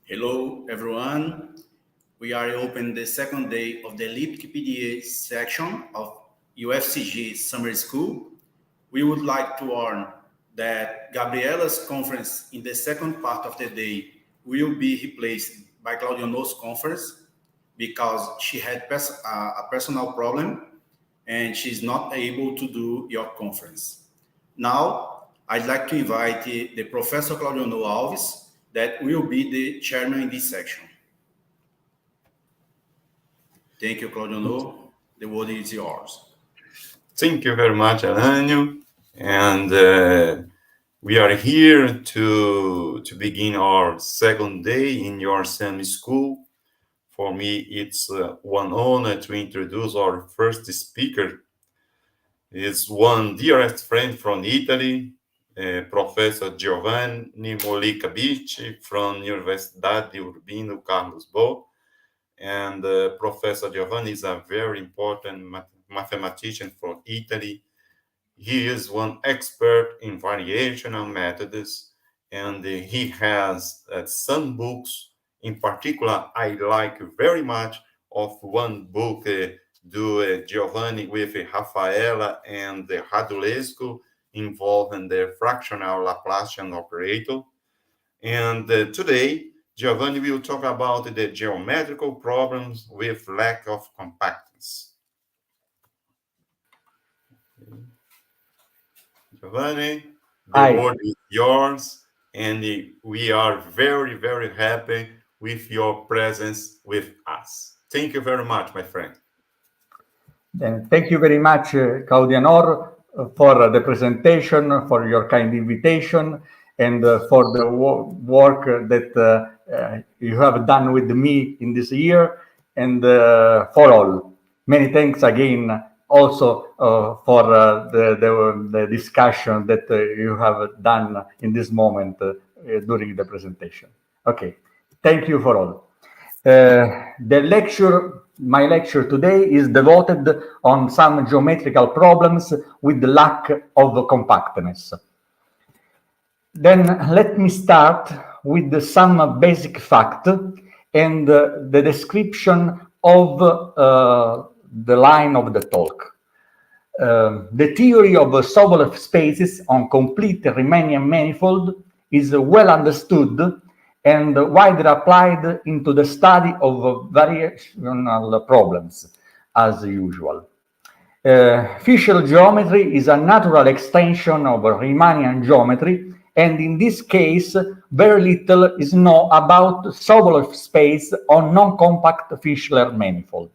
Hello, everyone. We are open the second day of the elliptic PDA section of UFCG Summer School. We would like to warn that Gabriela's conference in the second part of the day will be replaced by Claudiono's conference because she had a personal problem and she's not able to do your conference. Now, I'd like to invite the Professor Claudiono Alves, that will be the chairman in this section. Thank you, Claudiono. The word is yours. Thank you very much, Alanio. And we are here to begin our second day in your summer school. For me, it's one honor to introduce our first speaker. It's one dearest friend from Italy, Professor Giovanni Mollica Bicci from Universidade Urbino Carlos Bo. And Professor Giovanni is a very important mathematician from Italy. He is one expert in variational methods, and he has some books. In particular, I like very much of one book do Giovanni with Rafaela and Radulescu involving the fractional Laplacian operator. And today, Giovanni will talk about the geometrical problems with lack of compactness. Giovanni, the word is yours, and we are very, very happy with your presence with us. Thank you very much, my friend. Then thank you very much, Claudianor, for the presentation, for your kind invitation, and for the work that you have done with me in this year, and for all. Many thanks again also for the discussion that you have done in this moment during the presentation. Okay, thank you for all. My lecture today is devoted on some geometrical problems with the lack of compactness. Then let me start with some basic fact and the description of the line of the talk. The theory of Sobolev spaces on complete Riemannian manifold is well understood and widely applied into the study of variational problems, as usual. Fisher geometry is a natural extension of Riemannian geometry, and in this case, very little is known about Sobolev space on non-compact Fisher manifold.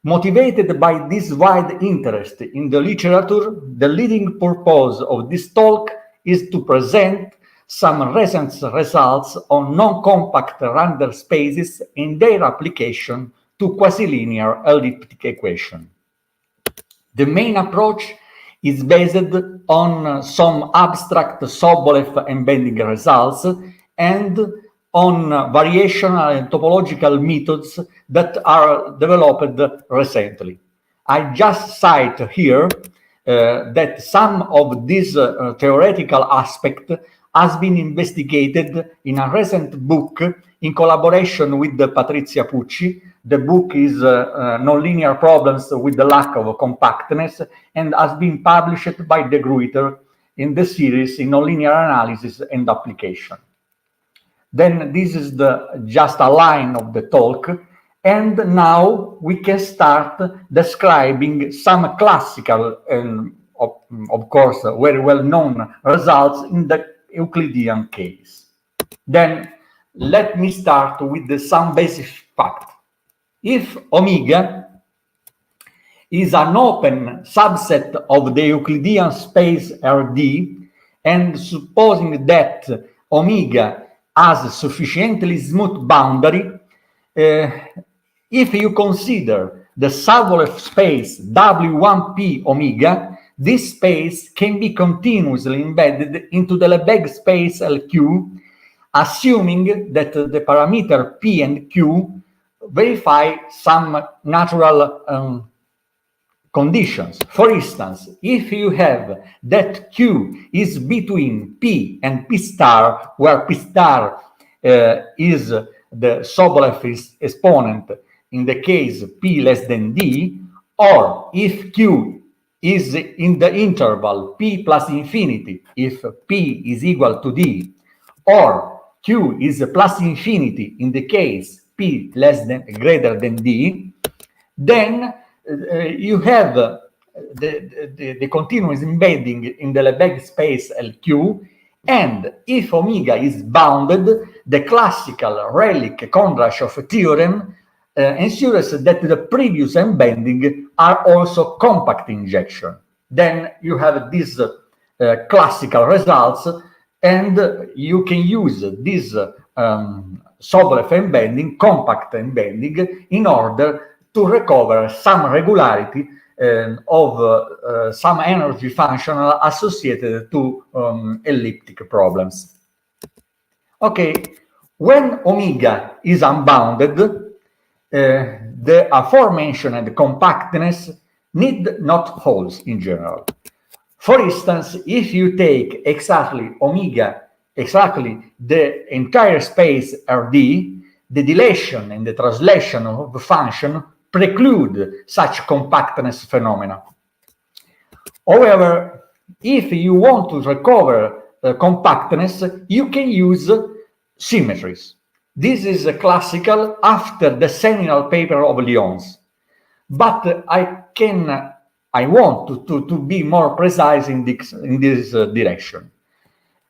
Motivated by this wide interest in the literature, the leading purpose of this talk is to present some recent results on non-compact Randall spaces in their application to quasi-linear elliptic equation. The main approach is based on some abstract Sobolev embedding results and on variational and topological methods that are developed recently. I just cite here that some of these theoretical aspects has been investigated in a recent book in collaboration with Patrizia Pucci. The book is Nonlinear Problems with the Lack of Compactness and has been published by De Gruyter in the series in Nonlinear Analysis and Application. Then this is just a line of the talk, and now we can start describing some classical and of course very well known results in the Euclidean case. Then let me start with some basic fact. If omega is an open subset of the Euclidean space Rd, and supposing that omega has a sufficiently smooth boundary, if you consider the Sobolev space W1p omega, this space can be continuously embedded into the Lebesgue space LQ, assuming that the parameter P and Q verify some natural conditions. For instance, if you have that Q is between P and P star, where P star is the Sobolev exponent in the case P less than D, or if Q is in the interval P plus infinity if P is equal to D, or Q is plus infinity in the case P greater than D, then you have the continuous embedding in the Lebesgue space LQ, and if omega is bounded, the classical Rayleigh-Kondrashov theorem ensures that the previous embedding are also compact injection. Then you have these classical results, and you can use this Sobolev embedding, compact embedding, in order to recover some regularity of some energy function associated to elliptic problems. Okay, when omega is unbounded, the aforementioned compactness need not hold in general. For instance, if you take exactly omega, exactly the entire space Rd, the dilation and the translation of the function preclude such compactness phenomena. However, if you want to recover compactness, you can use symmetries. This is classical after the seminal paper of Lyons. But I want to be more precise in this direction.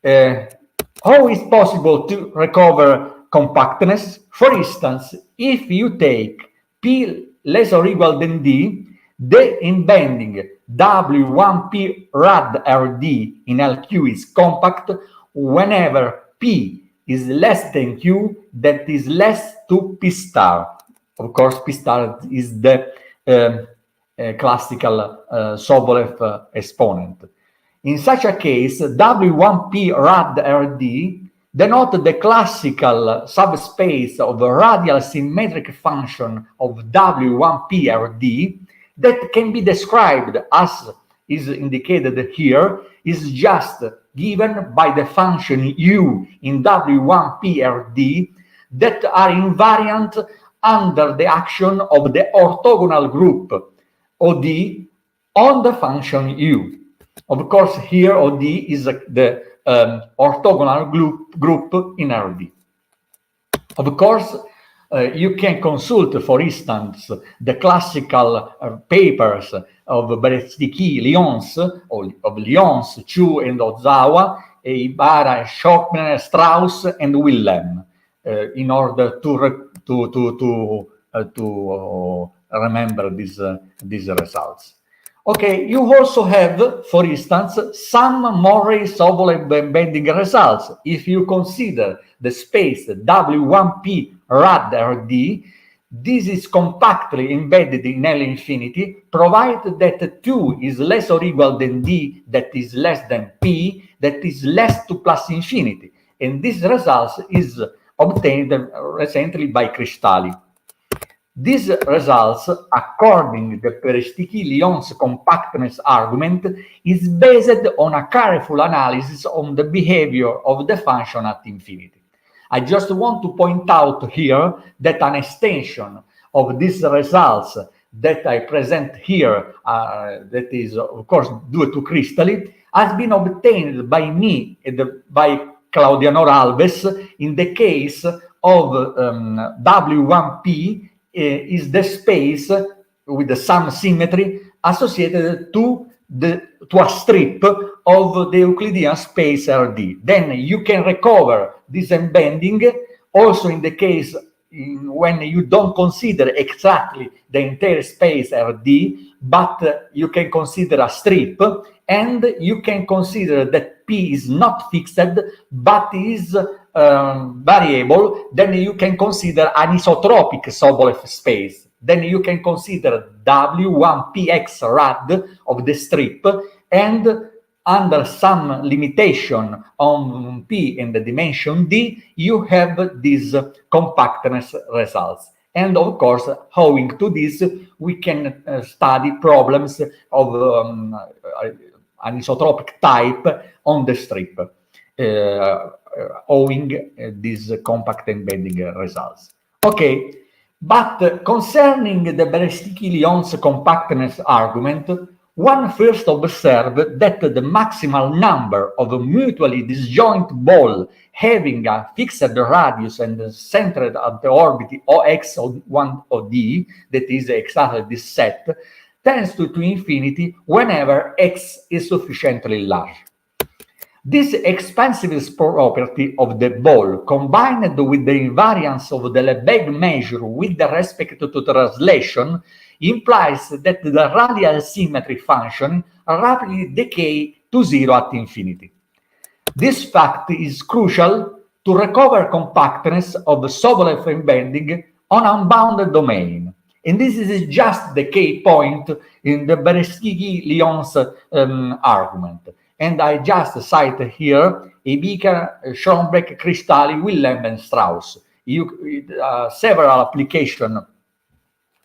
How is possible to recover compactness? For instance, if you take P less or equal than D, the embedding W1P rad Rd in LQ is compact whenever P is less than Q, that is less to P star. Of course, P star is the classical Sobolev exponent. In such a case, W1P rad Rd denote the classical subspace of a radial symmetric function of W1P Rd that can be described as is indicated here, is just given by the function U in W1P Rd that are invariant under the action of the orthogonal group OD on the function U. Of course, here OD is the orthogonal group in Rd. Of course, you can consult, for instance, the classical papers of Bereziki, Lyons, of Lyons, Chu, and Ozawa, Ibarra, Schockner, Strauss, and Willem, in order to remember these results. Okay, you also have, for instance, some Morrey-Sobolev embedding results. If you consider the space W1P rad Rd, this is compactly embedded in L infinity, provided that 2 is less or equal than D, that is less than P, that is less to plus infinity. And this result is obtained recently by Cristalli. These results, according to the Perestiki-Lyons compactness argument, is based on a careful analysis on the behavior of the function at infinity. I just want to point out here that an extension of these results that I present here, that is, of course, due to Cristalli, has been obtained by me and by Claudiano Alves in the case of W1P is the space with the some symmetry associated to a strip of the Euclidean space Rd. Then you can recover this embedding also in the case when you don't consider exactly the entire space Rd, but you can consider a strip, and you can consider that P is not fixed but is variable. Then you can consider anisotropic Sobolev space. Then you can consider W1px rad of the strip, and under some limitation on P in the dimension D, you have these compactness results. And of course, owing to this, we can study problems of anisotropic type on the strip. owing these compact embedding results. Okay, but concerning the Beresicki-Lyon's compactness argument, one first observed that the maximal number of mutually disjoint balls having a fixed radius and centered at the orbit OX of 1 OD, that is exactly this set, tends to infinity whenever X is sufficiently large. This expansive property of the ball, combined with the invariance of the Lebesgue measure with respect to translation, implies that the radial symmetry function rapidly decays to zero at infinity. This fact is crucial to recover compactness of Sobolev embedding on unbounded domain. And this is just the key point in the Beresicki-Lyon's argument. And I just cite here Ibica, Schoenberg, Cristalli, Wilhelm, and Strauss. Several applications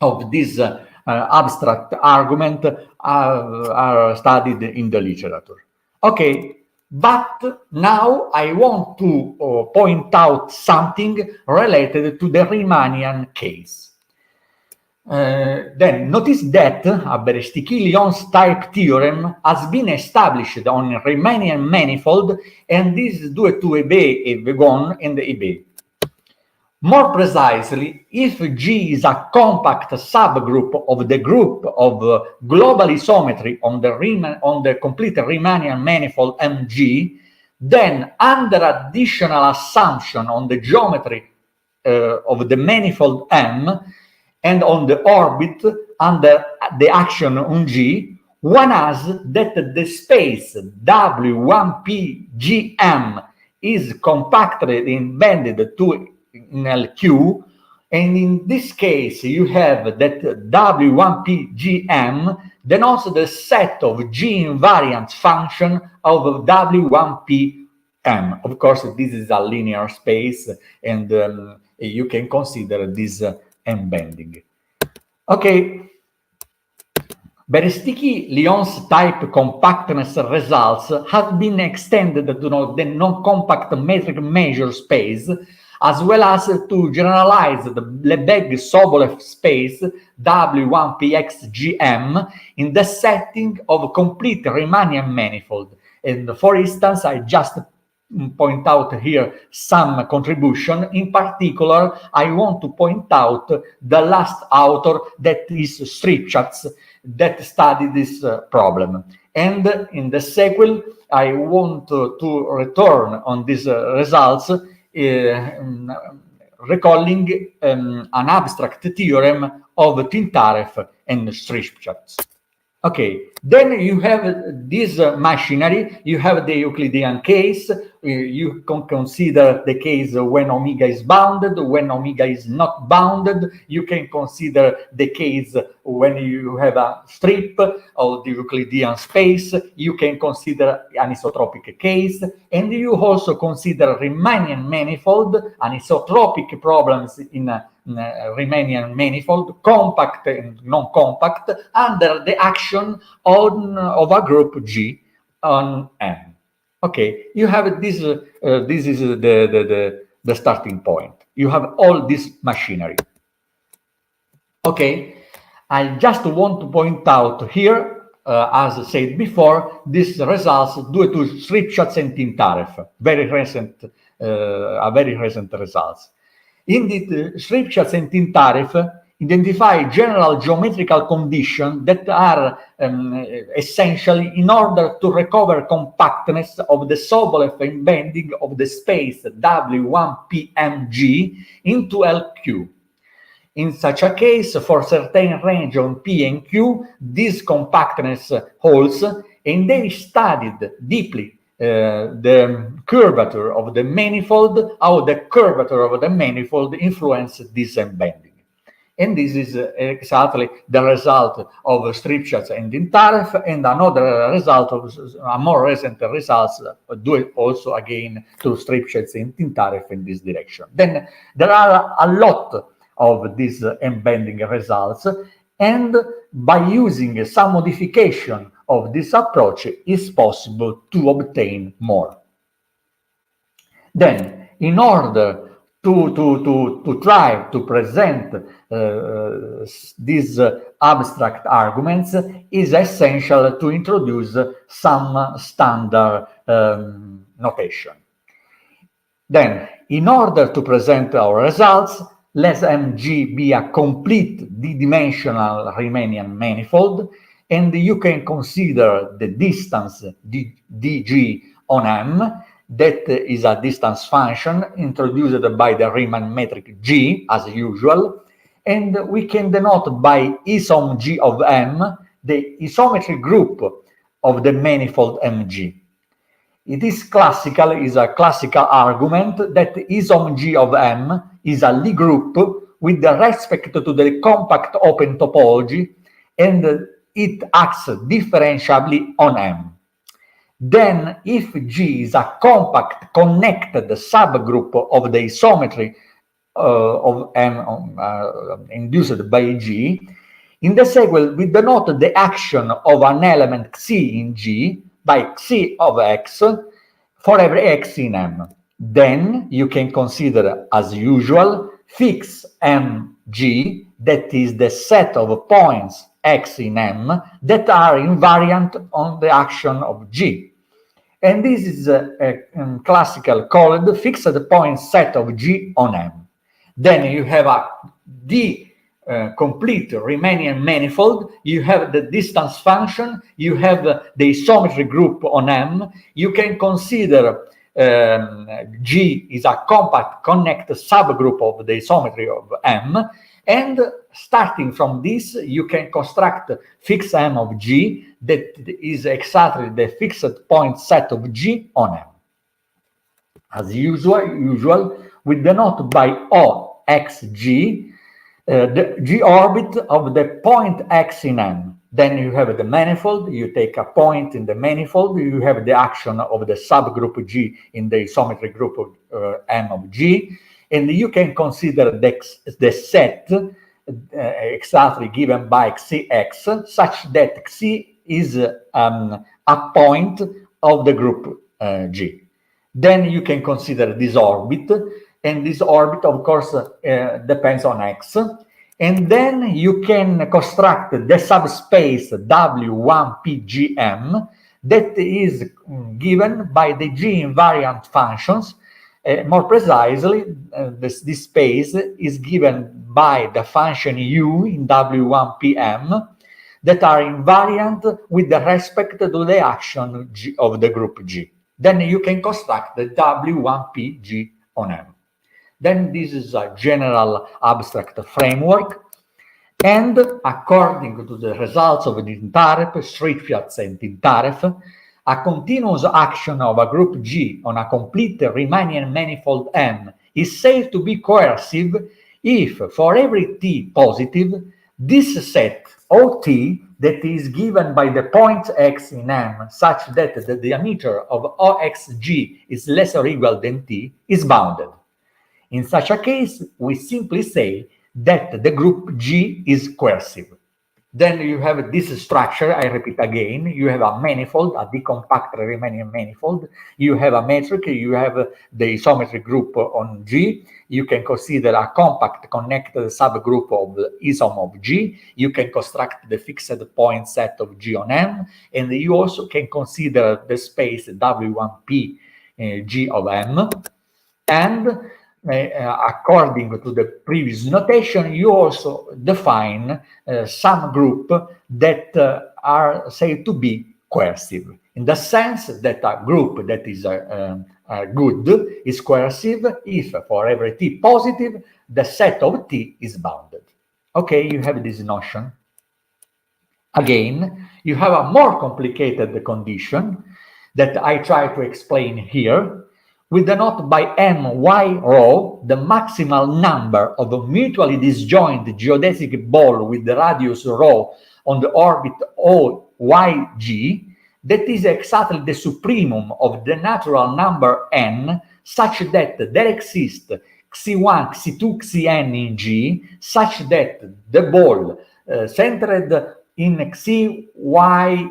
of this abstract argument are studied in the literature. Okay, but now I want to point out something related to the Riemannian case. Then notice that a Beresicki-Lyon's type theorem has been established on a Riemannian manifold, and this is due to EB, Evegon, and EB. More precisely, if G is a compact subgroup of the group of global isometry on the complete Riemannian manifold MG, then under additional assumption on the geometry of the manifold M, and on the orbit under the action on G, one has that the space W1P-GM is compacted embedded to in LQ, and in this case you have that W1P-GM denotes the set of G invariant function of W1P-M. Of course, this is a linear space, and you can consider this embedding. Okay, Beresicki-Lyon's type compactness results have been extended to the non-compact metric measure space, as well as to generalize the Lebesgue-Sobolev space W1PXGM in the setting of complete Riemannian manifold. And for instance, I just point out here some contribution. In particular, I want to point out the last author, that is Stripchatz, that studied this problem. And in the sequel, I want to return on these results, recalling an abstract theorem of Tintareff and Stripchatz. Okay, then you have this machinery, you have the Euclidean case, you can consider the case when omega is bounded, when omega is not bounded, you can consider the case when you have a strip of the Euclidean space, you can consider anisotropic case, and you also consider Riemannian manifold, anisotropic problems in Riemannian manifold, compact and non-compact, under the action of a group G on M. Okay, you have this. This is the starting point. You have all this machinery. Okay, I just want to point out here, as I said before, these results due to Stripchatz and Tintareff, very recent results. Indeed, Stripchatz and Tintareff identify general geometrical conditions that are essential in order to recover compactness of the Sobolev embedding of the space W1PMG into LQ. In such a case, for certain range on P and Q, this compactness holds, and they studied deeply the curvature of the manifold, how the curvature of the manifold influences this embedding. And this is exactly the result of Stripchatz and Tintareff, and another result of a more recent results due also again to Stripchatz and Tintareff in this direction. Then there are a lot of these embedding results, and by using some modification of this approach, it's possible to obtain more. Then, in order to try to present these abstract arguments, is essential to introduce some standard notation. Then, in order to present our results, let Mg be a complete d-dimensional Riemannian manifold, and you can consider the distance dg on M. That is a distance function introduced by the Riemann metric G, as usual, and we can denote by isom G of M the isometry group of the manifold Mg. It is a classical argument that isom G of M is a Lie group with respect to the compact open topology, and it acts differentiably on M. Then, if G is a compact connected subgroup of the isometry of M induced by G, in the sequel we denote the action of an element Xi in G by Xi of X for every X in M. Then you can consider, as usual, fix Mg, that is the set of points X in M that are invariant on the action of G. And this is a classical called fixed point set of G on M. Then you have the complete Riemannian manifold, you have the distance function, you have the isometry group on M. You can consider G is a compact connected subgroup of the isometry of M, and starting from this you can construct fixed M of G that is exactly the fixed point set of G on M. As usual, we denote by O xg the G orbit of the point X in M. Then you have the manifold, you take a point in the manifold, you have the action of the subgroup G in the isometry group of M of G, and you can consider the set exactly given by Xx, such that Xi is a point of the group G. Then you can consider this orbit, and this orbit, of course, depends on X. And then you can construct the subspace W1PGM that is given by the G invariant functions. More precisely, this space is given by the function U in W1PM that are invariant with respect to the action G of the group G. Then you can construct the W1PG on M. Then this is a general abstract framework. And according to the results of Dintarev, Streitfeld, and Dintarev, a continuous action of a group G on a complete Riemannian manifold M is said to be coercive if, for every T positive, this set OT that is given by the point X in M such that the diameter of OXG is less or equal than T is bounded. In such a case, we simply say that the group G is coercive. Then you have this structure, I repeat again, you have a manifold, a decompact Riemannian manifold, you have a metric, you have the isometry group on G, you can consider a compact connected subgroup of isom of G, you can construct the fixed point set of G on M, and you also can consider the space W1P G of M, and according to the previous notation, you also define some group that are said to be coercive, in the sense that a group that is good is coercive if, for every T positive, the set of T is bounded. Okay, you have this notion. Again, you have a more complicated condition that I try to explain here. We denote by my rho the maximal number of mutually disjoint geodesic ball with the radius rho on the orbit OYG that is exactly the supremum of the natural number n such that there exists Xi1, Xi2, Xn in G such that the ball centered in Xi, Y,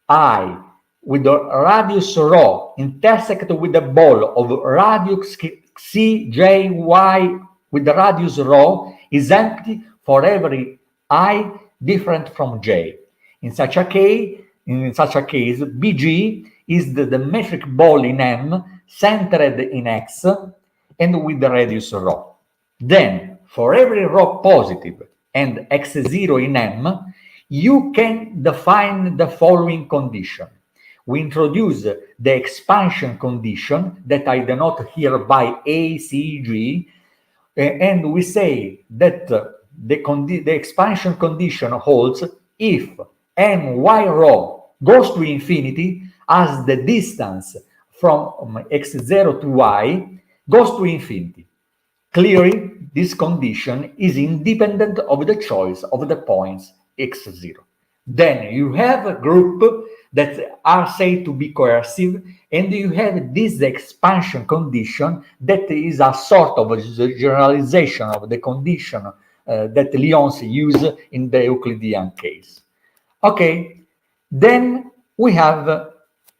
I with the radius rho intersect with the ball of radius c, j, y with the radius rho is empty for every I different from j. In such a case, BG is the metric ball in M centered in X and with the radius rho. Then, for every rho positive and x0 in M, you can define the following condition. We introduce the expansion condition that I denote here by A, C, G, and we say that the expansion condition holds if my rho goes to infinity as the distance from x0 to y goes to infinity. Clearly, this condition is independent of the choice of the points x0. Then you have a group that are said to be coercive, and you have this expansion condition that is a sort of a generalization of the condition that Lyons used in the Euclidean case. Okay, then we have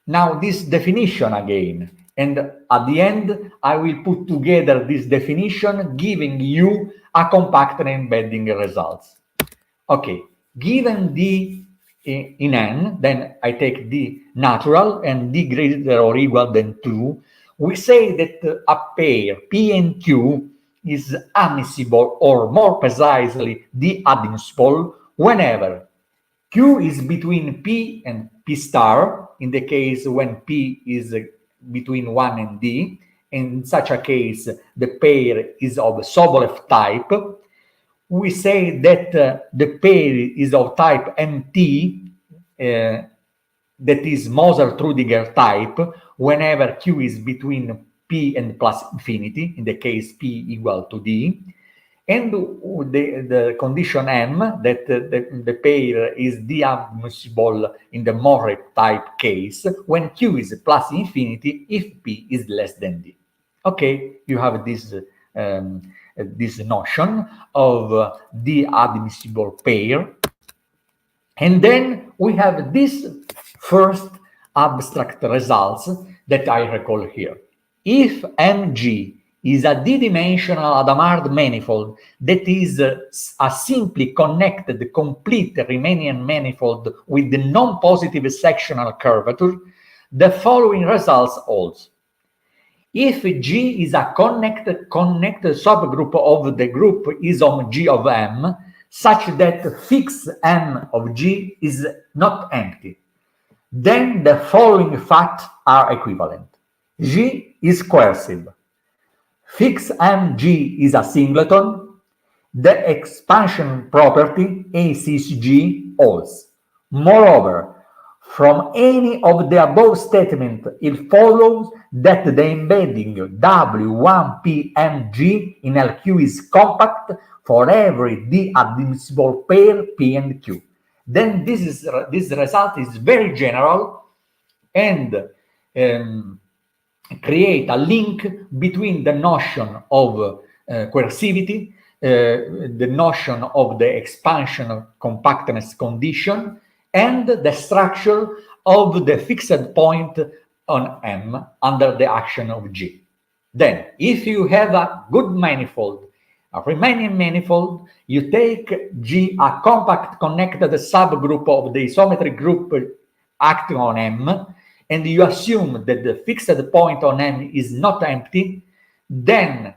now this definition again, and at the end I will put together this definition giving you a compact embedding results. Okay, given D in N, then I take D natural and D greater or equal than 2, we say that a pair P and Q is admissible, or more precisely D admissible, whenever Q is between P and P star, in the case when P is between 1 and D. In such a case, the pair is of Sobolev type. We say that the pair is of type MT, that is Moser-Trudinger type, whenever Q is between P and plus infinity, in the case P equal to D. And the condition M, that the pair is D-admissible in the Moret type case, when Q is plus infinity if P is less than D. Okay, you have this notion of the admissible pair. And then we have this first abstract results that I recall here. If Mg is a d-dimensional Hadamard manifold that is a simply connected complete Riemannian manifold with the non-positive sectional curvature, the following results holds. If G is a connected subgroup of the group is on G of M, such that fixed M of G is not empty, then the following facts are equivalent. G is coercive. Fixed MG is a singleton. The expansion property ACG holds. Moreover, from any of the above statements, it follows that the embedding W1PMG in LQ is compact for every D-admissible pair P and Q. Then this result is very general and create a link between the notion of coercivity, the notion of the expansion compactness condition, and the structure of the fixed point on M under the action of G. Then, if you have a good manifold, a Riemannian manifold, you take G, a compact connected subgroup of the isometric group acting on M, and you assume that the fixed point on M is not empty, then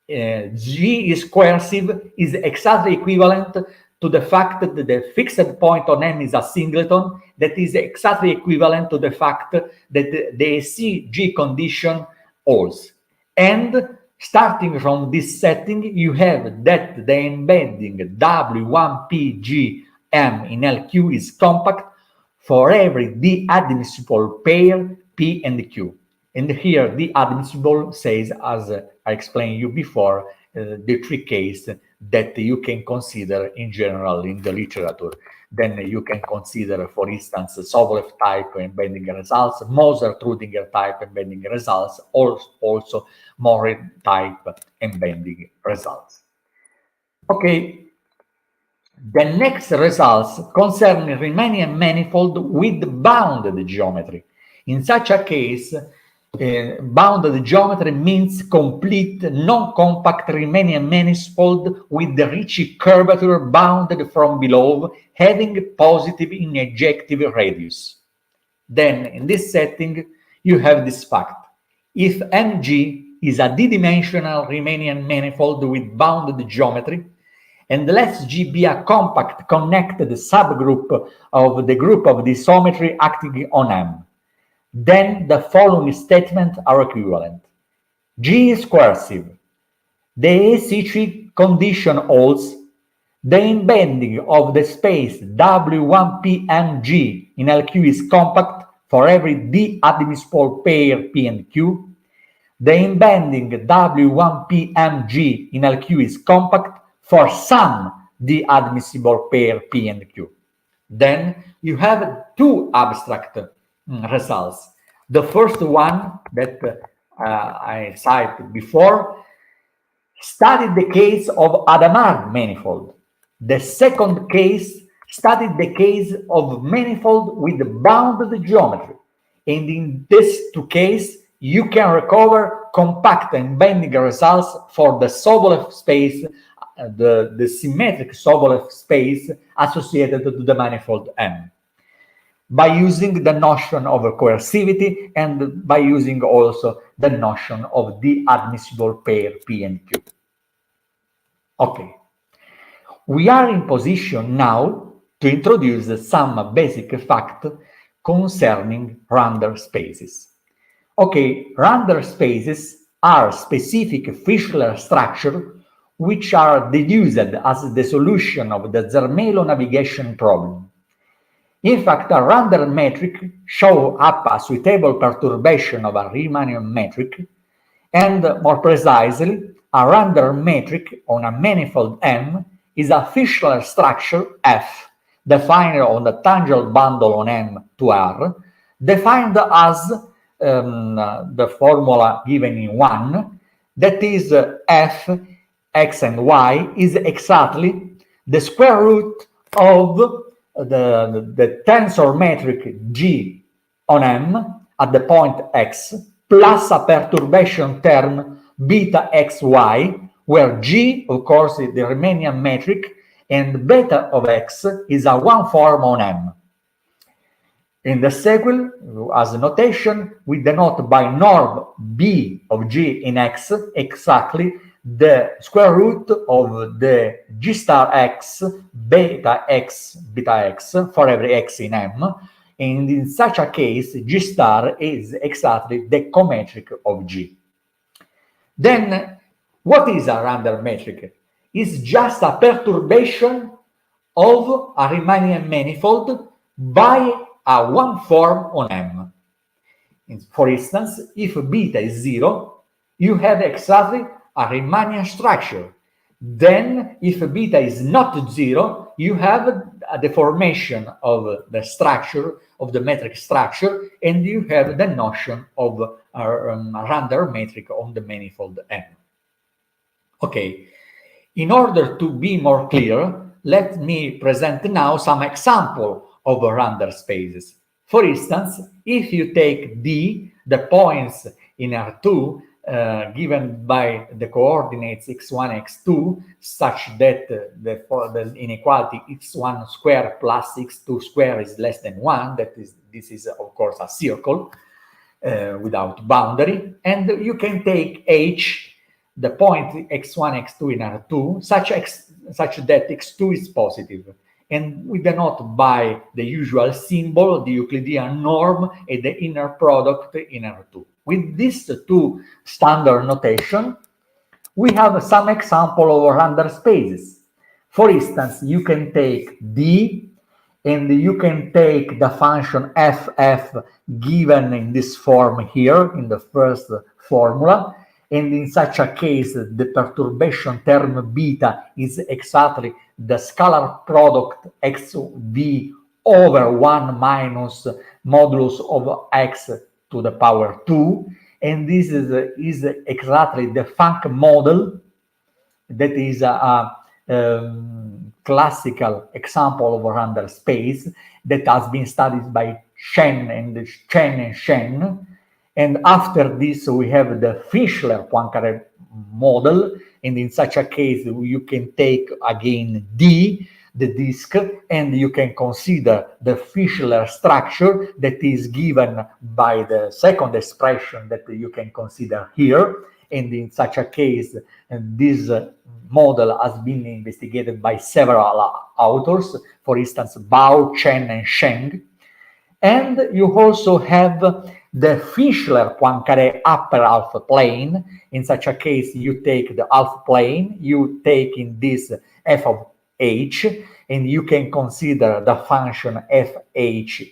G is coercive is exactly equivalent to the fact that the fixed point on M is a singleton, that is exactly equivalent to the fact that the CG condition holds. And starting from this setting, you have that the embedding W1PGM in LQ is compact for every D-admissible pair P and Q. And here D-admissible says, as I explained you before, the three cases that you can consider in general in the literature. Then you can consider, for instance, Sobolev type embedding results, Moser-Trudinger type embedding results, also Moret type embedding results. Okay, the next results concern Riemannian manifold with bounded geometry. In such a case, bounded geometry means complete non-compact Riemannian manifold with the Ricci curvature bounded from below, having positive injective radius. Then, in this setting, you have this fact. If Mg is a d-dimensional Riemannian manifold with bounded geometry, and let G be a compact connected subgroup of the group of the isometry acting on M, then the following statements are equivalent. G is coercive. The AC3 condition holds. The embedding of the space W1PMG in LQ is compact for every d-admissible pair P and Q. The embedding W1PMG in LQ is compact for some d-admissible pair P and Q. Then you have two abstract results. The first one that I cited before studied the case of Hadamard manifold. The second case studied the case of manifold with bounded geometry. And in these two cases, you can recover compact and bending results for the Sobolev space, the symmetric Sobolev space associated to the manifold M, by using the notion of coercivity and by using also the notion of the admissible pair P and Q. Okay. We are in position now to introduce some basic facts concerning Rander spaces. Okay, Rander spaces are specific Fischler structures which are deduced as the solution of the Zermelo navigation problem. In fact, a Rander metric shows up a suitable perturbation of a Riemannian metric, and more precisely, a Rander metric on a manifold M is a Fischler structure F, defined on the tangent bundle on M to R, defined as the formula given in 1, that is F, X and Y is exactly the square root of the tensor metric G on M at the point X plus a perturbation term beta XY, where G, of course, is the Riemannian metric, and beta of X is a one form on M. In the sequel, as a notation, we denote by norm B of G in X exactly the square root of the G star X beta X for every X in M. And in such a case, G star is exactly the cometric of G. Then, what is a Rander metric? It's just a perturbation of a Riemannian manifold by a one form on M. For instance, if beta is 0, you have exactly a Riemannian structure. Then, if beta is not 0, you have a deformation of the structure, of the metric structure, and you have the notion of a Rander metric on the manifold M. Okay, in order to be more clear, let me present now some example of Rander spaces. For instance, if you take D, the points in R2 given by the coordinates x1, x2, such that the inequality x1 square plus x2 square is less than 1, this is of course a circle without boundary, and you can take H, the point x1, x2 in R2, such that x2 is positive, and we denote by the usual symbol, the Euclidean norm, and the inner product in R2. With these two standard notation, we have some example of Rander spaces. For instance, you can take D, and you can take the function FF given in this form here, in the first formula, and in such a case, the perturbation term beta is exactly the scalar product xv over 1 minus modulus of x to the power 2, and this is exactly the Funk model that is a classical example of a Rander space that has been studied by Shen and Shen. And after this, we have the Fischler-Poincaré model. And in such a case, you can take again D, the disk, and you can consider the Fischler structure that is given by the second expression that you can consider here. And in such a case, this model has been investigated by several authors, for instance, Bao, Chen, and Sheng. And you also have the Fischler-Poincaré upper half plane. In such a case, you take the half plane, you take in this f of h, and you can consider the function fh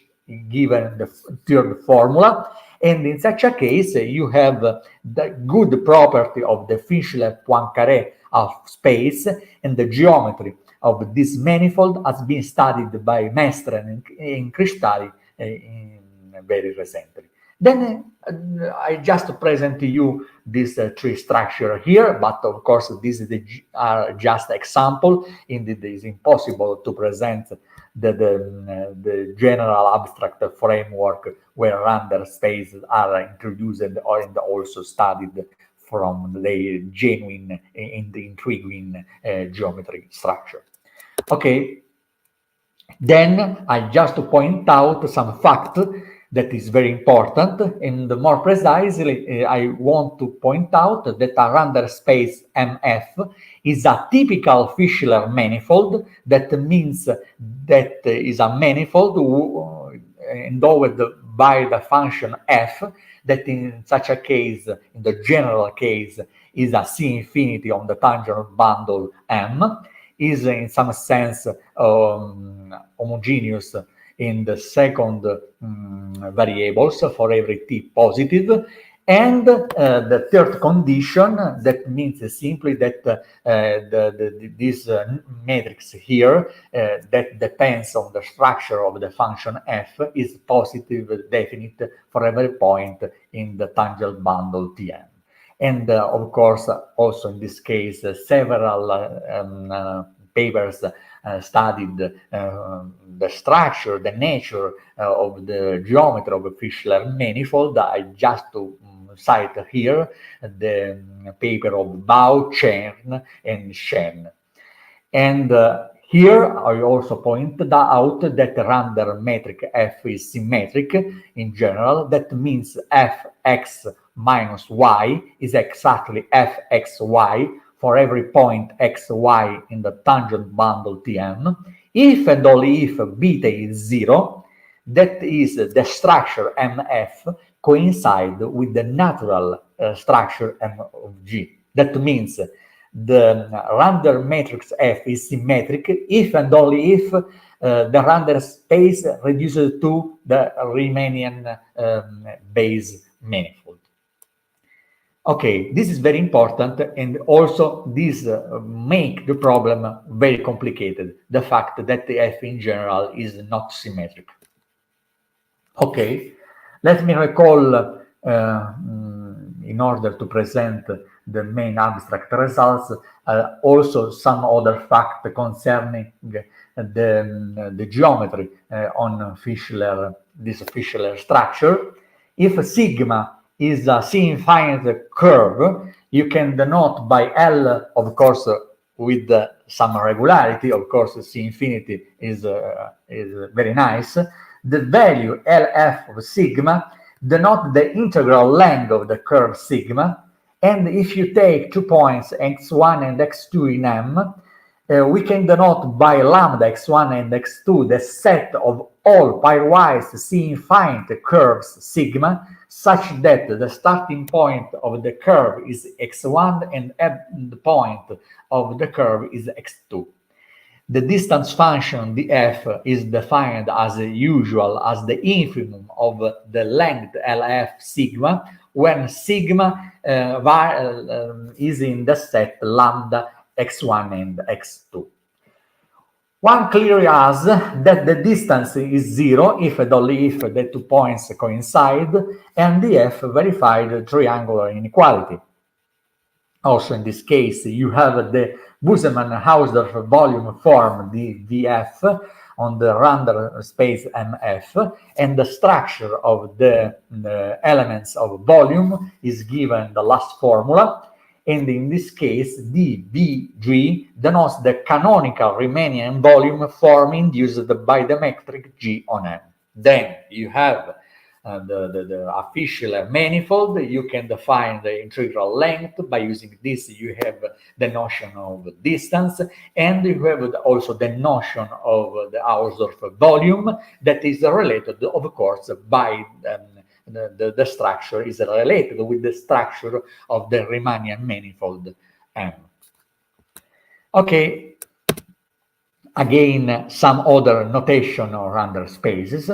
given the third formula. And in such a case, you have the good property of the Fischler-Poincaré of space, and the geometry of this manifold has been studied by Mestre and Cristalli very recently. Then I just present to you this tree structure here, but of course this is just example. Indeed, it is impossible to present the general abstract framework where random spaces are introduced and also studied from the genuine and the intriguing geometry structure. Okay, then I just point out some fact that is very important, and more precisely, I want to point out that a random space MF is a typical Fischler manifold. That means that is a manifold endowed by the function f, that in such a case, in the general case, is a C infinity on the tangent bundle M, is in some sense homogeneous in the second variables for every t positive. And the third condition, that means simply that this matrix here that depends on the structure of the function f is positive definite for every point in the tangent bundle Tm. And of course, also in this case, several papers studied the structure, the nature of the geometry of a Fischler manifold. I just to cite here the paper of Bao, Chen, and Shen. And here I also pointed out that random metric f is symmetric in general. That means fx minus y is exactly fxy for every point xy in the tangent bundle Tm, if and only if beta is 0, that is the structure MF coincide with the natural structure M of G. That means the random matrix F is symmetric if and only if the random space reduces to the Riemannian base manifold. Okay, this is very important, and also this make the problem very complicated, the fact that the F in general is not symmetric. Okay, let me recall, in order to present the main abstract results, also some other fact concerning the geometry on Fischler, this Fischler structure. If sigma is a C infinite curve, you can denote by L, of course, with some regularity. Of course, C infinity is very nice. The value LF of sigma denote the integral length of the curve sigma. And if you take 2 points x1 and x2 in M, we can denote by lambda x1 and x2 the set of all pairwise C infinite curves sigma, such that the starting point of the curve is x1 and end point of the curve is x2. The distance function df is defined as usual as the infimum of the length LF sigma when sigma is in the set lambda x1 and x2. One clearly has that the distance is 0 if and only if the 2 points coincide, and df verified triangular inequality. Also in this case, you have the Busemann-Hausdorff volume form, the df, on the random space MF, and the structure of the elements of volume is given in the last formula. And in this case, dBg denotes the canonical Riemannian volume form induced by the metric G on M. Then you have the Fischer manifold. You can define the integral length. By using this, you have the notion of distance, and you have also the notion of the Hausdorff volume that is related, of course, by the structure is related with the structure of the Riemannian manifold M. Okay, again, some other notation on random spaces.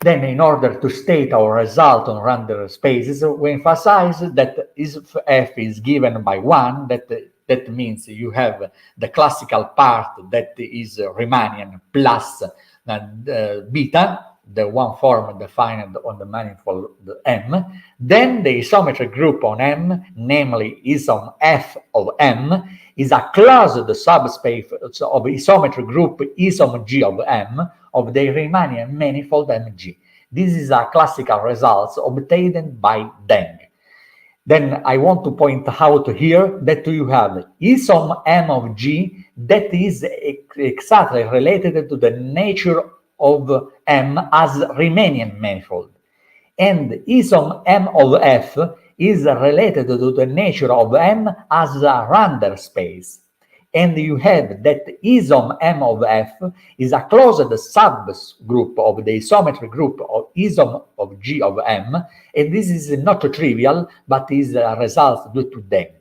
Then, in order to state our result on random spaces, we emphasize that if f is given by 1, that means you have the classical part that is Riemannian plus beta, the one form defined on the manifold M. Then the isometric group on M, namely isom f of M, is a closed subspace of isometric group isom G of M of the Riemannian manifold Mg. This is a classical result obtained by Deng. Then I want to point out here that you have isom M of G that is exactly related to the nature of M as Riemannian manifold. And isom M of F is related to the nature of M as a random space. And you have that isom M of F is a closed subgroup of the isometric group of isom of G of M, and this is not trivial, but is a result due to Deng.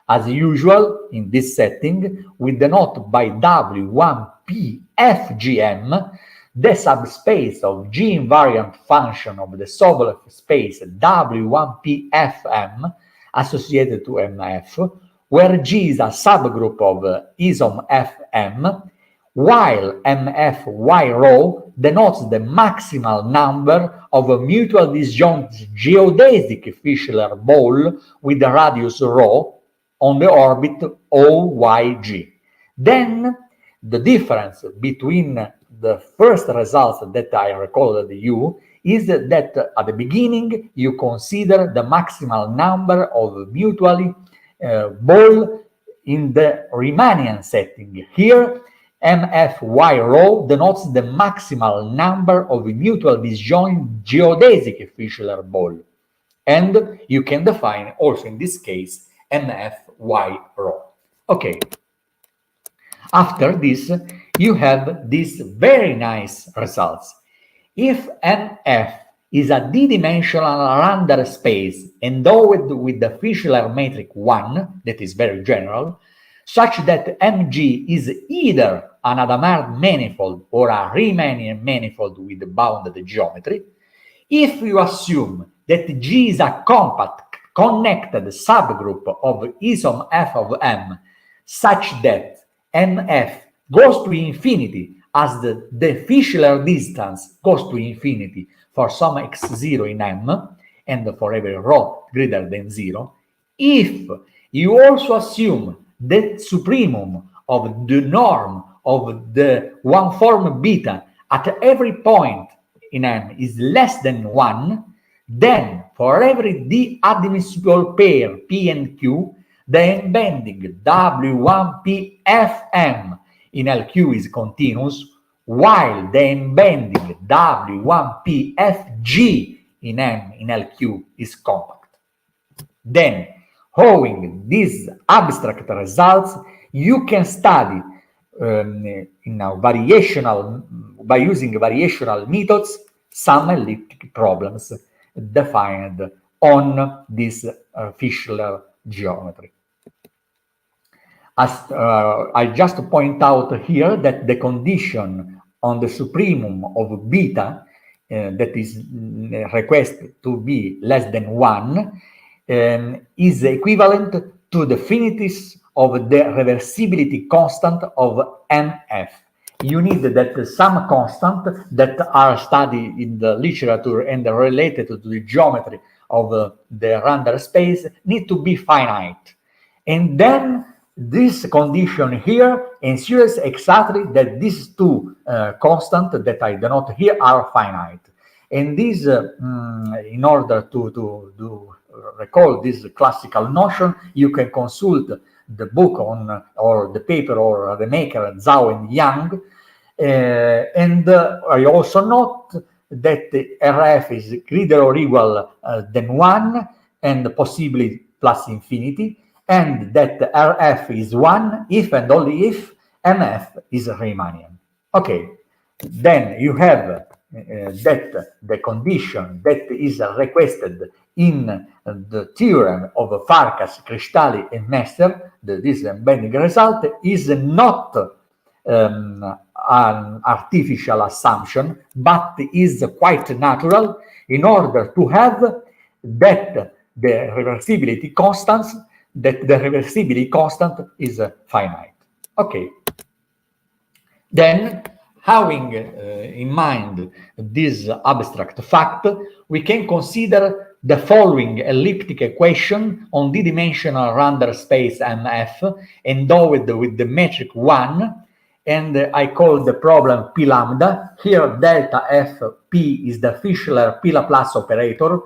As usual, in this setting, we denote by W1PFGM the subspace of G invariant function of the Sobolev space W1PFM associated to MF, where G is a subgroup of isom Fm, while MF Y rho denotes the maximal number of mutual disjoint geodesic Fischler ball with the radius rho on the orbit OYG. Then the difference between the first results that I recorded you is that at the beginning you consider the maximal number of mutually ball in the Riemannian setting. Here, MFY rho denotes the maximal number of mutual disjoint geodesic Fischler ball. And you can define also in this case MFY rho. Okay. After this, you have these very nice results. If MF is a d-dimensional random space endowed with the Fischler metric 1, that is very general, such that Mg is either an Hadamard manifold or a Riemannian manifold with bounded geometry, if you assume that G is a compact connected subgroup of isom F of M, such that MF goes to infinity as the Fischler distance goes to infinity for some x0 in M, and for every rho greater than 0, if you also assume that supremum of the norm of the one form beta at every point in M is less than 1, then for every d-admissible pair P and Q, the embedding W1PFM in LQ is continuous, while the embedding W1PFG in M in LQ is compact. Then, owing these abstract results, you can study by using variational methods some elliptic problems defined on this Fischler geometry. As I just point out here that the condition on the supremum of beta that is requested to be less than 1 is equivalent to the finities of the reversibility constant of MF. You need that some constant that are studied in the literature and related to the geometry of the random space need to be finite. And then this condition here ensures exactly that these two constants that I denote here are finite. And this, in order to recall this classical notion, you can consult the book on, or the paper, or the maker, Zhao and Yang. And I also note that Rf is greater or equal than 1, and possibly plus infinity, and that Rf is 1 if and only if Mf is Riemannian. Okay, then you have that the condition that is requested in the theorem of Farkas, Cristalli, and Messer, this embedding result, is not an artificial assumption, but is quite natural, in order to have that the reversibility constants, that the reversibility constant is finite. Okay. Then, having in mind this abstract fact, we can consider the following elliptic equation on d-dimensional random space MF, endowed with the metric 1, and I call the problem P lambda. Here delta F P is the Fischler P Laplace operator,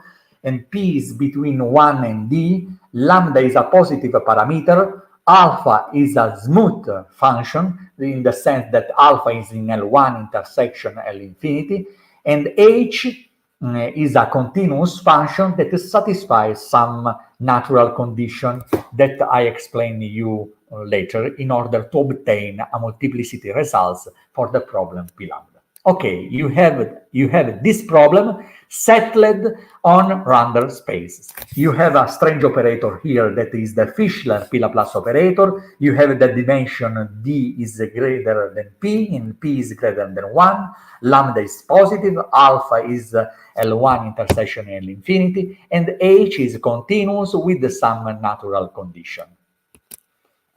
and P is between 1 and D. Lambda is a positive parameter. Alpha is a smooth function in the sense that alpha is in L1 intersection L infinity, and H is a continuous function that satisfies some natural condition that I explain to you later in order to obtain a multiplicity results for the problem P lambda. Okay, you have this problem settled on random spaces. You have a strange operator here that is the Fischler P Laplace operator. You have the dimension D is greater than P, and P is greater than 1. Lambda is positive, alpha is L1 intersection L infinity, and H is continuous with some natural condition.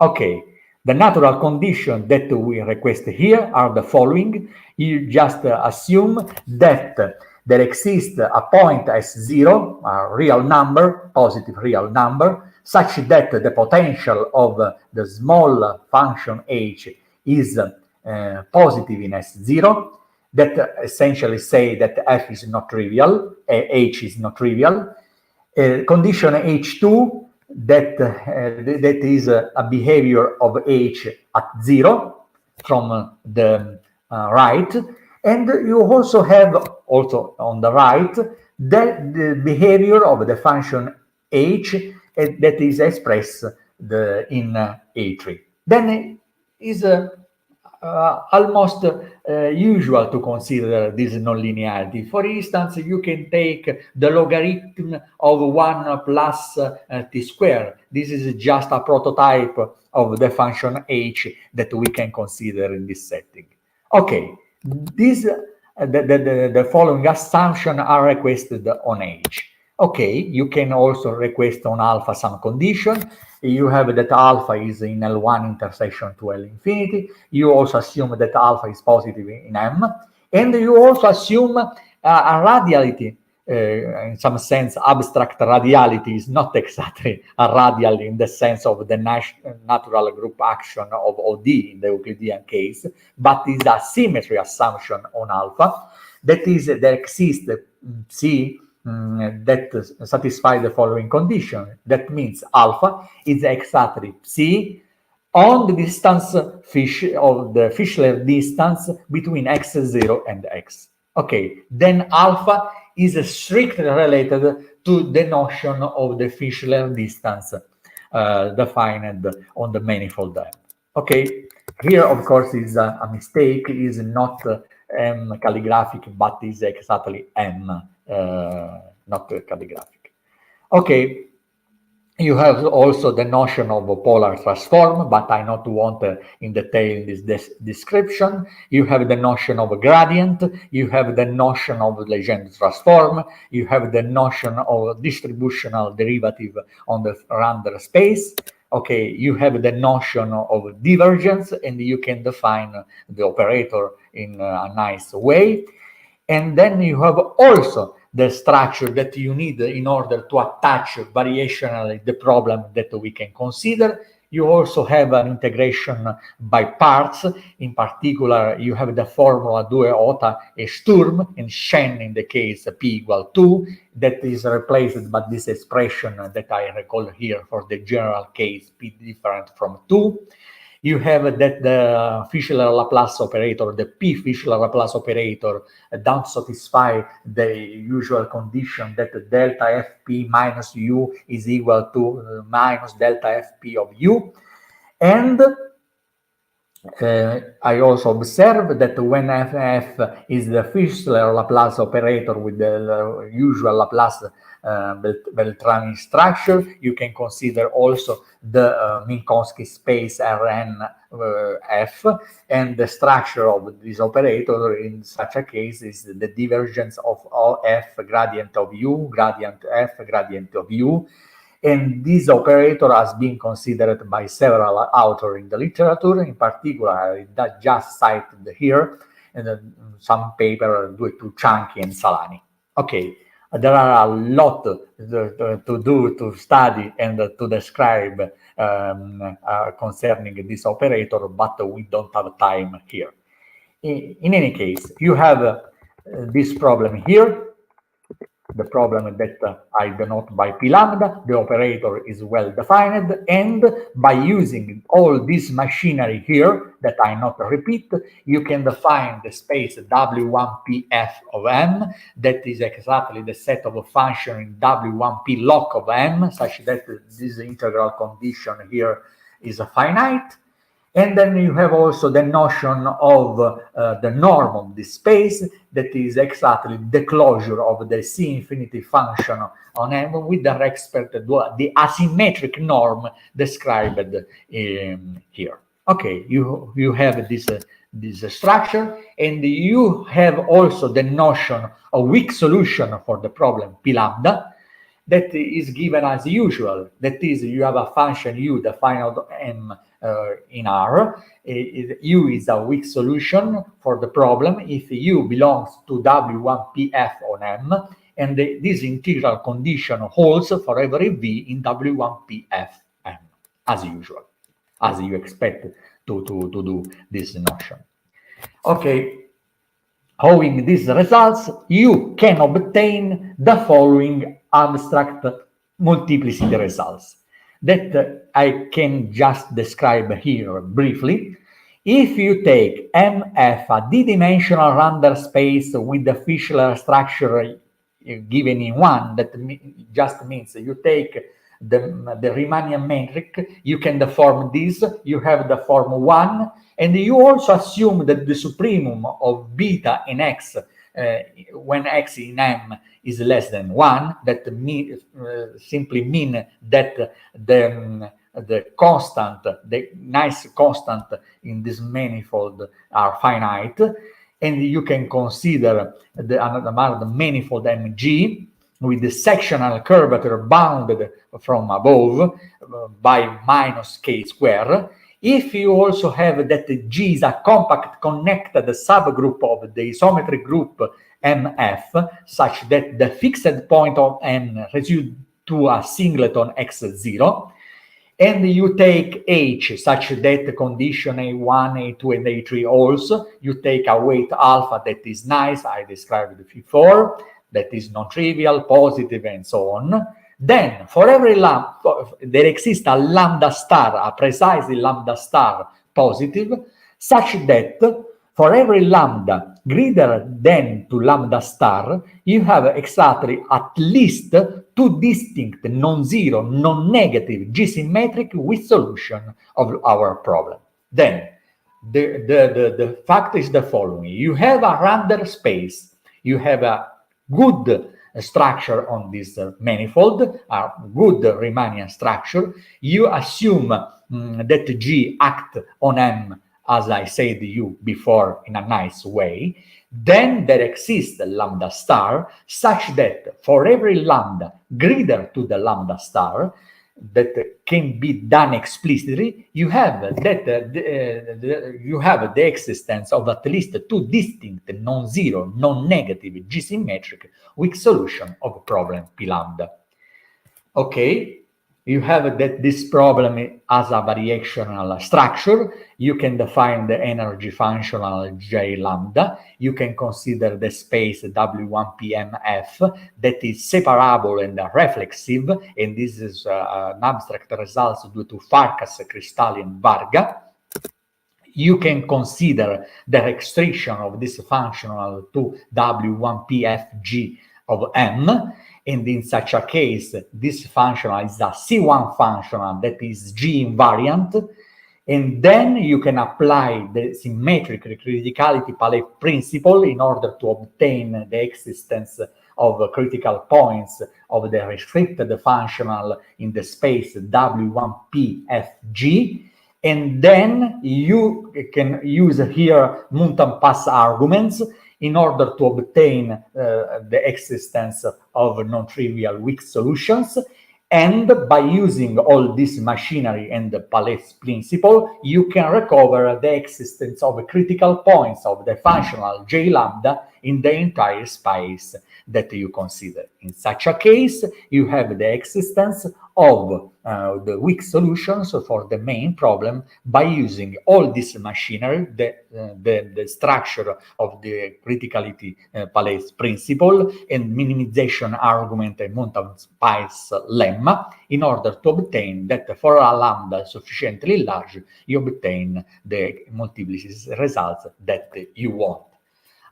Okay, the natural condition that we request here are the following. You just assume that there exists a point S0, a real number, positive real number, such that the potential of the small function h is positive in S0, that essentially say that f is not trivial, h is not trivial. Condition H2, that is a behavior of h at 0 from the right, and you also have on the right the behavior of the function h that is expressed in A3. Then it is almost usual to consider this nonlinearity. For instance, you can take the logarithm of 1 plus t squared. This is just a prototype of the function h that we can consider in this setting. Okay, the following assumptions are requested on h. Okay, you can also request on alpha some condition. You have that alpha is in L1 intersection to L infinity. You also assume that alpha is positive in M. And you also assume a radiality. In some sense, abstract radiality is not exactly a radial in the sense of the natural group action of OD in the Euclidean case, but is a symmetry assumption on alpha. That is, there exists C that satisfy the following condition. That means alpha is exactly C on the distance of the Fischler distance between x0 and x. Okay, then alpha is strictly related to the notion of the Fischler distance defined on the manifold M. Okay, here of course is a mistake, is not M calligraphic, but is exactly M, not calligraphic. Okay, you have also the notion of a polar transform, but I not want in detail this description. You have the notion of a gradient, you have the notion of Legendre transform, you have the notion of distributional derivative on the random space. Okay, you have the notion of divergence, and you can define the operator in a nice way. And then you have also the structure that you need in order to attach variationally the problem that we can consider. You also have an integration by parts. In particular, you have the formula 2 iota e Sturm, and Shen in the case P equal 2, that is replaced by this expression that I recall here for the general case P different from 2. You have that the Fischler-Laplace operator, the P Fischler-Laplace operator, don't satisfy the usual condition that delta Fp minus U is equal to minus delta Fp of U. And I also observe that when F is the Fischler-Laplace operator with the usual Laplace Beltrami structure, you can consider also the Minkowski space Rn F, and the structure of this operator in such a case is the divergence of all F gradient of U, gradient F, gradient of U. And this operator has been considered by several authors in the literature, in particular that just cited here, and some paper due to Cianchi and Salani. Okay, there are a lot to do, to study and to describe concerning this operator, but we don't have time here. In any case, you have this problem here. The problem that I denote by P lambda, the operator is well defined, and by using all this machinery here, that I not repeat, you can define the space W1pf of M, that is exactly the set of a function in W1p log of M, such that this integral condition here is finite. And then you have also the notion of the norm of this space, that is exactly the closure of the C infinity function on M with respect to the asymmetric norm described here. Okay, you have this structure, and you have also the notion of weak solution for the problem P lambda, that is given as usual. That is, you have a function U defined of M in R. U is a weak solution for the problem if U belongs to W1pf on M, and this integral condition holds for every V in W1pf M, as usual, as you expect to do this notion. Okay. Owing these results, you can obtain the following abstract multiplicity results that I can just describe here briefly. If you take MF, a d-dimensional random space with the Fischler structure given in 1, that just means you take the Riemannian metric, you can deform this, you have the form 1, and you also assume that the supremum of beta in X when X in M is less than 1, that simply mean that the constant, the nice constant in this manifold are finite, and you can consider the manifold Mg with the sectional curvature bounded from above by minus k square. If you also have that G is a compact connected subgroup of the isometric group MF, such that the fixed point of N reduced to a singleton X0, and you take H such that the condition A1, A2, and A3 also, you take a weight alpha that is nice, I described before, that is non-trivial, positive, and so on. Then, for every lambda, there exists a lambda star, a precisely lambda star positive, such that for every lambda greater than to lambda star, you have exactly at least two distinct non-zero, non-negative G-symmetric with solution of our problem. Then, the fact is the following. You have a random space, you have a good structure on this manifold, a good Riemannian structure. You assume that G act on M, as I said to you before, in a nice way. Then there exists a lambda star, such that for every lambda greater to the lambda star, that can be done explicitly, you have that you have the existence of at least two distinct non-zero, non-negative G-symmetric weak solution of problem P lambda. Okay, you have that this problem as a variational structure. You can define the energy functional J lambda. You can consider the space W1PMF that is separable and reflexive, and this is an abstract result due to Farkas, Cristalli, and Varga. You can consider the restriction of this functional to W1PFG of M, and in such a case, this functional is a C1 functional that is G invariant, and then you can apply the symmetric criticality Palais principle in order to obtain the existence of critical points of the restricted functional in the space W1PFG. And then you can use here Muntam-Pass arguments in order to obtain the existence of non-trivial weak solutions. And by using all this machinery and the Palais principle, you can recover the existence of critical points of the functional J lambda in the entire space that you consider. In such a case, you have the existence of the weak solutions for the main problem by using all this machinery, the structure of the criticality Palais principle and minimization argument and Muntam-Pass lemma in order to obtain that for a lambda sufficiently large, you obtain the multiplicity results that you want.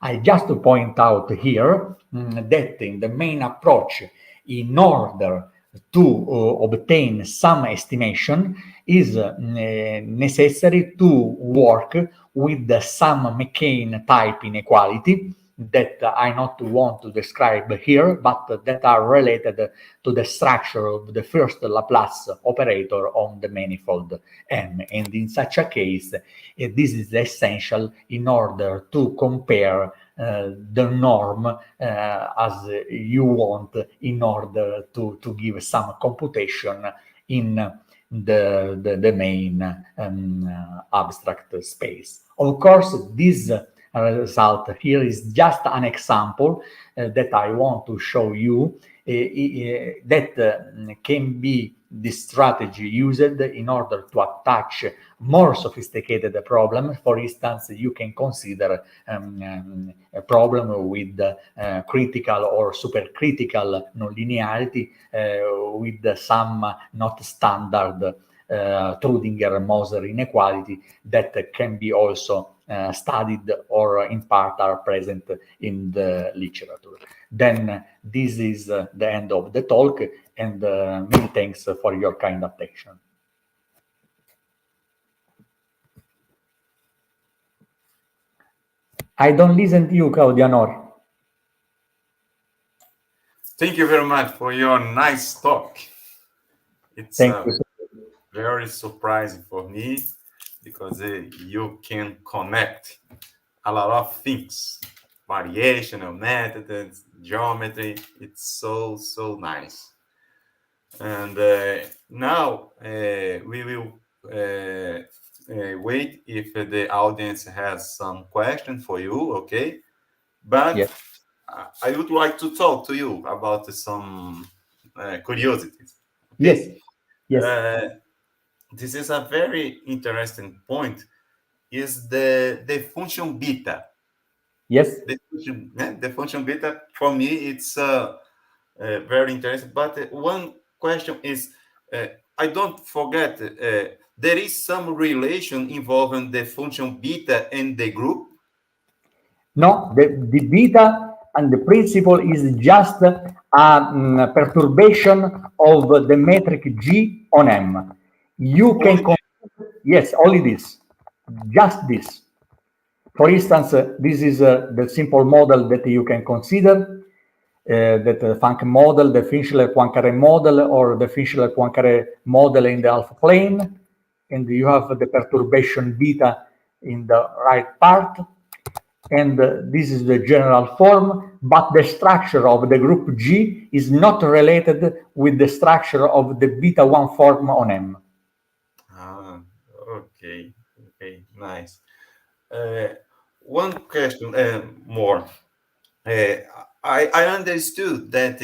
I just to point out here that in the main approach, in order to obtain some estimation, is necessary to work with some McCain type inequality that I not want to describe here, but that are related to the structure of the first Laplace operator on the manifold M. And in such a case, this is essential in order to compare the norm as you want in order to give some computation in the main abstract space. Of course, this result here is just an example that I want to show you that can be this strategy used in order to attach more sophisticated problem. For instance, you can consider a problem with critical or supercritical nonlinearity with some not standard Trödinger-Moser inequality that can be also studied or in part are present in the literature. Then this is the end of the talk, and many thanks for your kind attention. I don't listen to you, Claudianor. Thank you very much for your nice talk. It's very surprising for me because you can connect a lot of things, variational methods, geometry. It's so nice. And now we will wait if the audience has some question for you, okay? But yes. I would like to talk to you about some curiosities. Okay? Yes. This is a very interesting point. Is the function beta? Yes. The function beta for me it's very interesting. But one question is, I don't forget there is some relation involving the function beta and the group. No, the beta and the principle is just a perturbation of the metric G on M. You can yes, only this, just this. For instance, this is the simple model that you can consider, that the Funk model, the Fischler-Poincaré model, or the Fischler-Poincaré model in the alpha plane, and you have the perturbation beta in the right part. And this is the general form, but the structure of the group G is not related with the structure of the beta 1 form on M. Okay, nice. One question more. I understood that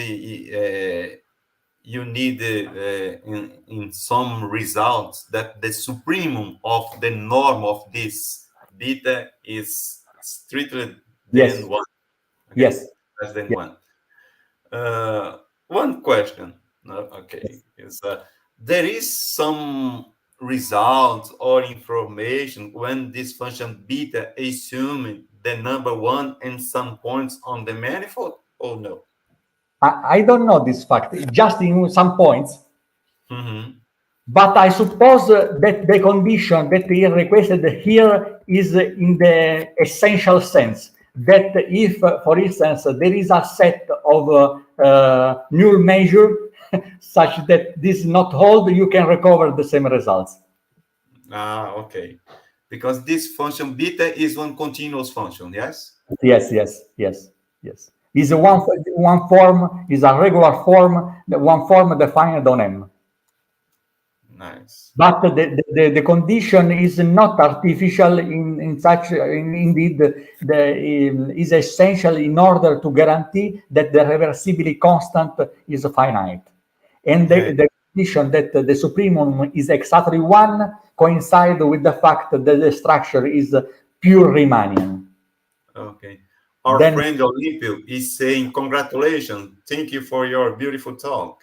you need in some results that the supremum of the norm of this beta is strictly Yes. than 1. Okay? Yes. Less than Yeah. 1. One question. Okay. Is there is some result or information when this function beta assume the number 1 and some points on the manifold, or no? I don't know this fact, just in some points. Mm-hmm. But I suppose that the condition that is requested here is in the essential sense that if, for instance, there is a set of null measure such that this not hold, you can recover the same results. Okay. Because this function beta is one continuous function, yes? Yes. Is one form, is a regular form, one form defined on M. Nice. But the condition is not artificial in such, indeed, is essential in order to guarantee that the reversibility constant is finite. And the condition that the supremum is exactly 1 coincide with the fact that the structure is pure Riemannian. Okay. Our friend Olympio is saying, congratulations. Thank you for your beautiful talk.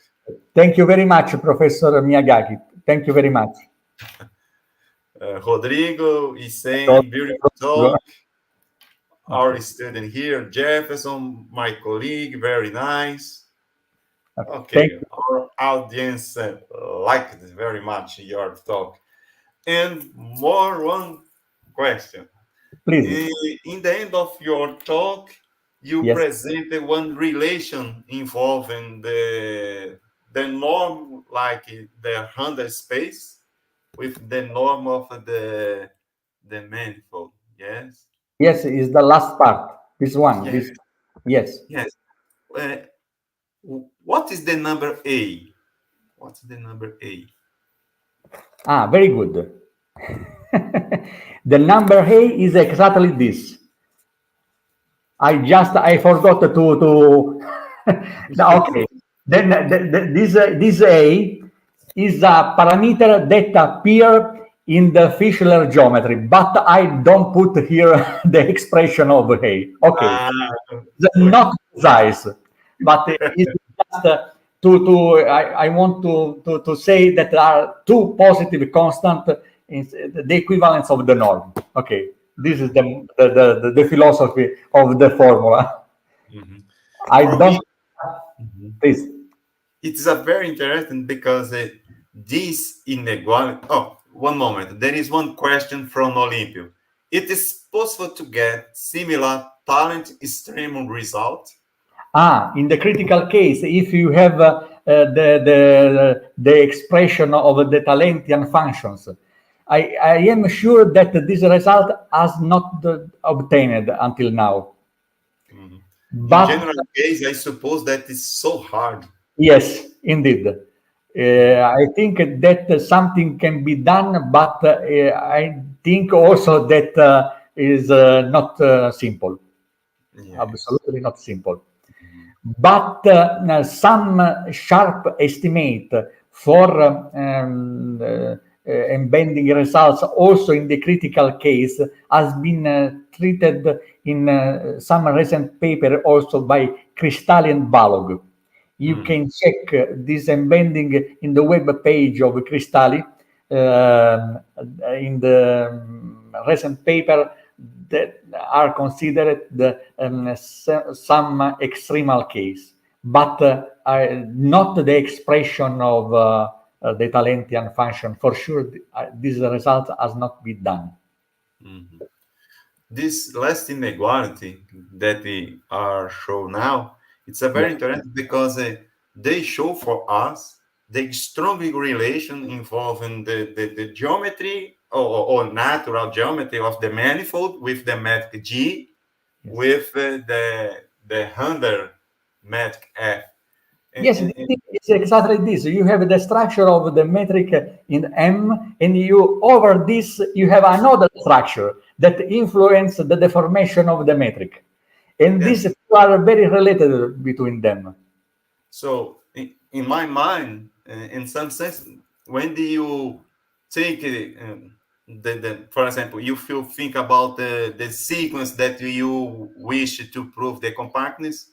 Thank you very much, Professor Miyagaki. Thank you very much. Rodrigo is saying, beautiful talk. Our student here, Jefferson, my colleague, very nice. Okay, our audience liked very much your talk. And one question. Please. In the end of your talk, you presented one relation involving the norm, like the Hunter space, with the norm of the manifold. Yes. Yes, is the last part. This one. Yes. Yes. What is the number A? What's the number A? Very good. The number A is exactly this. I forgot to okay. Then this A is a parameter that appear in the Fischler geometry, but I don't put here the expression of A. Okay. Not precise, but it's just I want to say that there are 2 positive constant in the equivalence of the norm. Okay, this is the philosophy of the formula. Mm-hmm. I don't. Please. It's a very interesting because this inequality. Oh, one moment. There is one question from Olympio. It is possible to get similar talent extreme result? In the critical case, if you have the expression of the Talentian functions, I am sure that this result has not obtained until now. Mm-hmm. But in general case, I suppose that is so hard. Yes, indeed. I think that something can be done, but I think also that is not simple. Yes. Absolutely not simple. But some sharp estimate for embedding results also in the critical case has been treated in some recent paper also by Cristalli and Balog. You can check this embedding in the web page of Cristalli in the recent paper that are considered some extremal case, but not the expression of the Talentian function. For sure, this result has not been done. Mm-hmm. This last inequality that we are shown now, it's a very interesting because they show for us the strong relation involving the geometry or natural geometry of the manifold with the metric G, with the Hunter metric F. It's exactly this. You have the structure of the metric in M, and you over this you have another structure that influence the deformation of the metric, and these two are very related between them. So in my mind, in some sense, when do you take for example, if you think about the sequence that you wish to prove the compactness,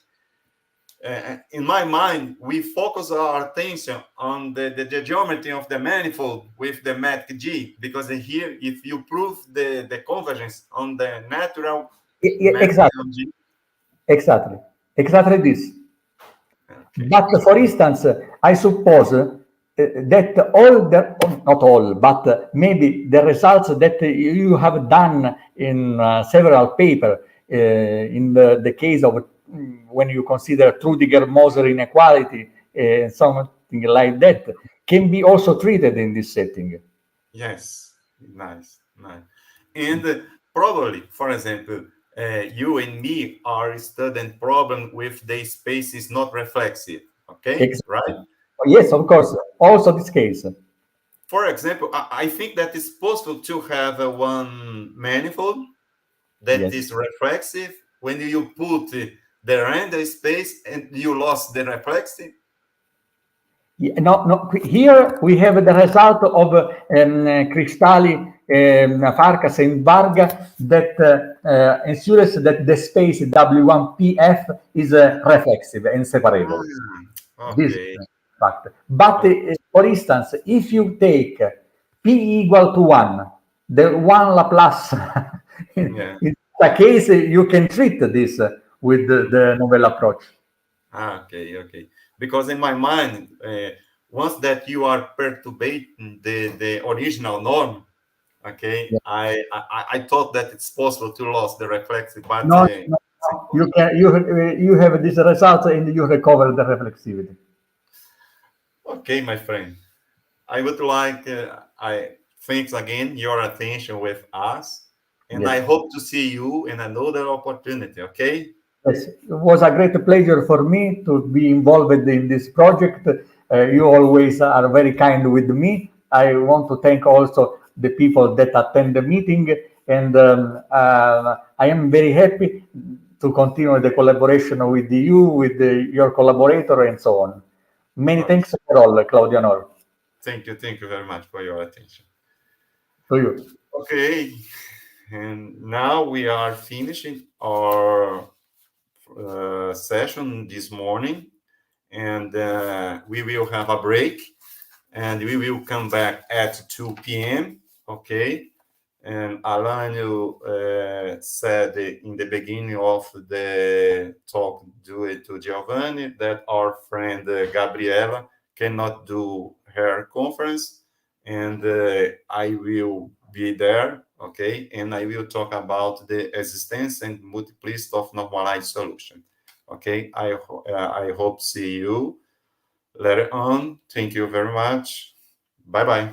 in my mind, we focus our attention on the geometry of the manifold with the metric G, because here, if you prove the convergence on the natural Exactly. G. Exactly this. Okay. But for instance, I suppose that all the, not all, but maybe the results that you have done in several papers, in the case of when you consider Trudinger-Moser inequality, something like that, can be also treated in this setting. Yes, nice. And probably, for example, you and me are studying problem with the space is not reflexive, okay? Exactly. Right? Yes, of course. Also this case. For example, I think that it's possible to have one manifold that is reflexive when you put the random space and you lost the reflexive. No. Here we have the result of Cristalli, Farkas, and Varga that ensures that the space W1PF is reflexive and separable. Okay. This is fact. But for instance, if you take P equal to 1, the one Laplace, in the case you can treat this with the novel approach. Okay. Because in my mind, once that you are perturbating the original norm, okay, I thought that it's possible to lose the reflexive, but no. You have this result and you recover the reflexivity. Okay, my friend. I would like I thanks again your attention with us, and I hope to see you in another opportunity. Okay. Yes, it was a great pleasure for me to be involved in this project. You always are very kind with me. I want to thank also the people that attend the meeting, and I am very happy to continue the collaboration with you, with your collaborator, and so on. Many thanks for all, Claudio Nor. Thank you very much for your attention. To you. Okay, and now we are finishing our session this morning, and we will have a break, and we will come back at 2 p.m. Okay, and Alanio said in the beginning of the talk due to Giovanni that our friend Gabriela cannot do her conference, and I will be there, okay, and I will talk about the existence and multiplicity of normalized solution. Okay, I hope see you later on. Thank you very much. Bye-bye.